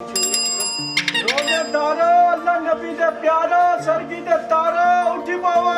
روزے دارو اللہ نبی دے پیارو سرگی دے تارو اٹھی پاو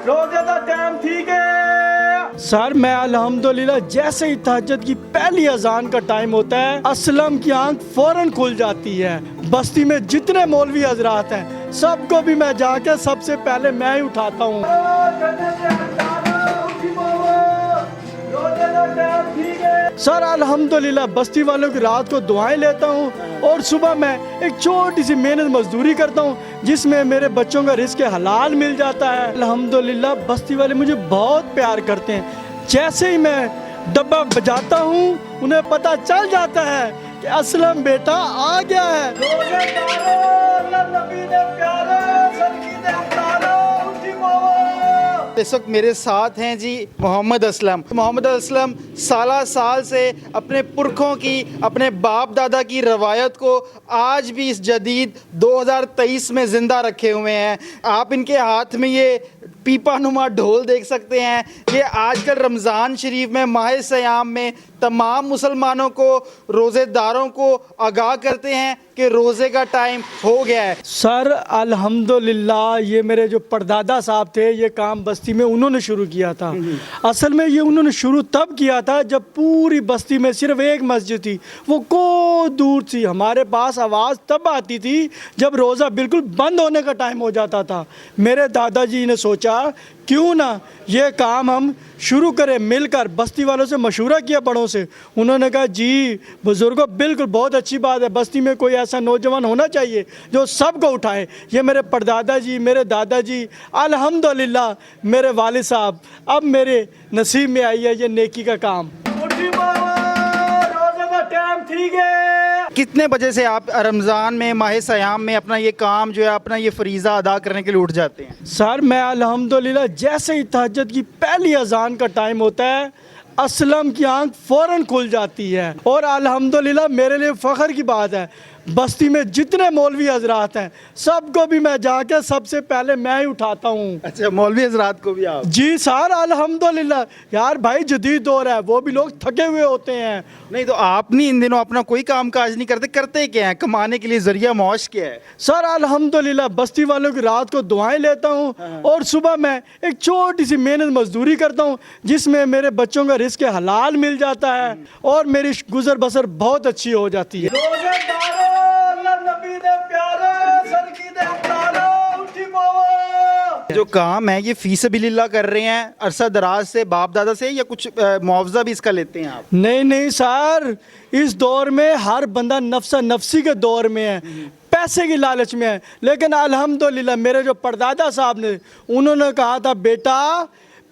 روزے دا ٹائم ٹھیک ہے سر میں الحمدللہ جیسے ہی تہجد کی پہلی اذان کا ٹائم ہوتا ہے اسلم کی آنکھ فوراً کھل جاتی ہے. بستی میں جتنے مولوی حضرات ہیں سب کو بھی میں جا کے سب سے پہلے میں ہی اٹھاتا ہوں. سر الحمدللہ بستی والوں کی رات کو دعائیں لیتا ہوں اور صبح میں ایک چھوٹی سی محنت مزدوری کرتا ہوں جس میں میرے بچوں کا رزق حلال مل جاتا ہے. الحمدللہ بستی والے مجھے بہت پیار کرتے ہیں. جیسے ہی میں ڈبہ بجاتا ہوں انہیں پتہ چل جاتا ہے کہ اسلم بیٹا آ گیا ہے. اس وقت میرے ساتھ ہیں جی محمد اسلم. محمد اسلم سالہ سال سے اپنے پرکھوں کی اپنے باپ دادا کی روایت کو آج بھی اس جدید 2023 میں زندہ رکھے ہوئے ہیں. آپ ان کے ہاتھ میں یہ پیپا نما ڈھول دیکھ سکتے ہیں. یہ آج کل رمضان شریف میں ماہ سیام میں تمام مسلمانوں کو روزے داروں کو آگاہ کرتے ہیں کہ روزے کا ٹائم ہو گیا ہے. سر الحمدللہ یہ میرے جو پردادا صاحب تھے یہ کام بستی میں انہوں نے شروع کیا تھا. اصل میں یہ انہوں نے شروع تب کیا تھا جب پوری بستی میں صرف ایک مسجد تھی وہ کو دور تھی. ہمارے پاس آواز تب آتی تھی جب روزہ بالکل بند ہونے کا ٹائم ہو جاتا تھا. میرے دادا جی نے سوچا کیوں نہ یہ کام ہم شروع کریں مل کر. بستی والوں سے مشورہ کیا بڑوں سے. انہوں نے کہا جی بزرگوں بالکل بہت اچھی بات ہے بستی میں کوئی ایسا نوجوان ہونا چاہیے جو سب کو اٹھائے. یہ میرے پردادا جی میرے دادا جی الحمدللہ میرے والد صاحب اب میرے نصیب میں آئی ہے یہ نیکی کا کام. کتنے بجے سے آپ رمضان میں ماہ سیام میں اپنا یہ کام جو ہے اپنا یہ فریضہ ادا کرنے کے لیے اٹھ جاتے ہیں؟ سر میں الحمدللہ جیسے ہی تہجد کی پہلی اذان کا ٹائم ہوتا ہے اسلم کی آنکھ فوراً کھل جاتی ہے. اور الحمدللہ میرے لیے فخر کی بات ہے بستی میں جتنے مولوی حضرات ہیں سب کو بھی میں جا کے سب سے پہلے میں ہی اٹھاتا ہوں. اچھا مولوی حضرات کو بھی آپ؟ جی سر الحمدللہ. یار بھائی جدید دور ہے وہ بھی لوگ تھکے ہوئے ہوتے ہیں. نہیں تو آپ نہیں ان دنوں اپنا کوئی کام کاج نہیں کرتے کیا ہیں؟ کمانے کے لیے ذریعہ معاش کیا ہے؟ سر الحمدللہ بستی والوں کی رات کو دعائیں لیتا ہوں اور صبح میں ایک چھوٹی سی محنت مزدوری کرتا ہوں جس میں میرے بچوں کا رزق حلال مل جاتا ہے اور میری گزر بسر بہت اچھی ہو جاتی ہے. جو کام ہے یہ فی سبیل اللہ کر رہے ہیں عرصہ دراز سے باپ دادا سے یا کچھ معاوضہ بھی اس کا لیتے ہیں آپ؟ نہیں سر اس دور میں ہر بندہ نفسہ نفسی کے دور میں ہے پیسے کی لالچ میں ہے. لیکن الحمدللہ میرے جو پردادا صاحب نے انہوں نے کہا تھا بیٹا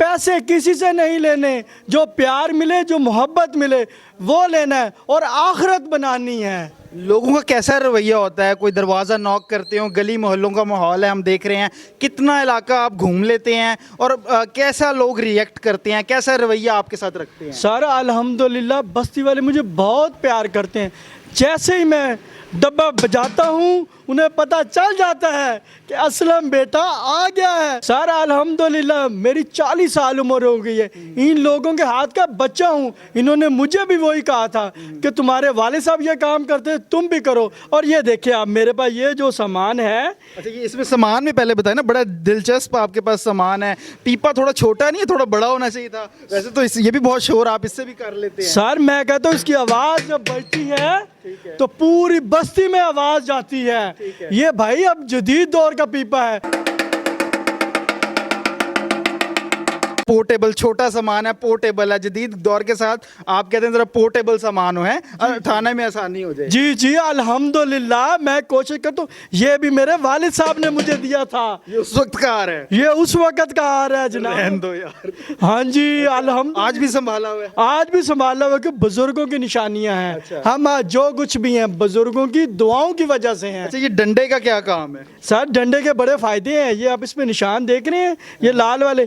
پیسے کسی سے نہیں لینے جو پیار ملے جو محبت ملے وہ لینا ہے اور آخرت بنانی ہے. لوگوں کا کیسا رویہ ہوتا ہے؟ کوئی دروازہ نوک کرتے ہوں گلی محلوں کا ماحول ہے ہم دیکھ رہے ہیں کتنا علاقہ آپ گھوم لیتے ہیں اور کیسا لوگ ریئیکٹ کرتے ہیں کیسا رویہ آپ کے ساتھ رکھتے ہیں؟ سر الحمدللہ بستی والے مجھے بہت پیار کرتے ہیں. جیسے ہی میں ڈبہ بجاتا ہوں انہیں پتہ چل جاتا ہے کہ اسلم بیٹا آ گیا ہے. سر الحمدللہ میری 40 سال عمر ہو گئی ہے. ان لوگوں کے ہاتھ کا بچہ ہوں. انہوں نے مجھے بھی وہی کہا تھا کہ تمہارے والد صاحب یہ کام کرتے تم بھی کرو. اور یہ دیکھیں آپ میرے پاس یہ جو سامان ہے. اچھا یہ اس میں سامان میں پہلے بتائیں نا بڑا دلچسپ آپ کے پاس سامان ہے. پیپا تھوڑا چھوٹا نہیں ہے تھوڑا بڑا ہونا چاہیے تھا. ویسے تو یہ بھی بہت شور آپ اس سے بھی کر لیتے ہیں. سر میں کہتا ہوں اس کی آواز جب بجتی ہے تو پوری بستی میں آواز جاتی ہے. یہ بھائی اب جدید دور کا پیپا ہے. پورٹیبل چھوٹا سامان ہے پورٹیبل ہے جدید دور کے ساتھ آپ کہتے ہیں ذرا پورٹیبل سامان ہے اٹھانے میں آسانی ہو جائے. جی الحمدللہ میں کوشش کرتا ہوں. یہ بھی میرے والد صاحب نے مجھے دیا تھا. یہ اس وقت کا آ رہا ہے یہ اس وقت کا آ رہا ہے جناب. رہن دو یار. ہاں جی الحمدللہ آج بھی سنبھالا ہوا ہے. آج بھی سنبھالا ہوا کہ بزرگوں کی نشانیاں ہیں. ہم جو کچھ بھی ہیں بزرگوں کی دعاؤں کی وجہ سے ہیں. اچھا یہ ڈنڈے کا کیا کام ہے؟ سر ڈنڈے کے بڑے فائدے ہیں. یہ آپ اس میں نشان دیکھ رہے ہیں یہ لال والے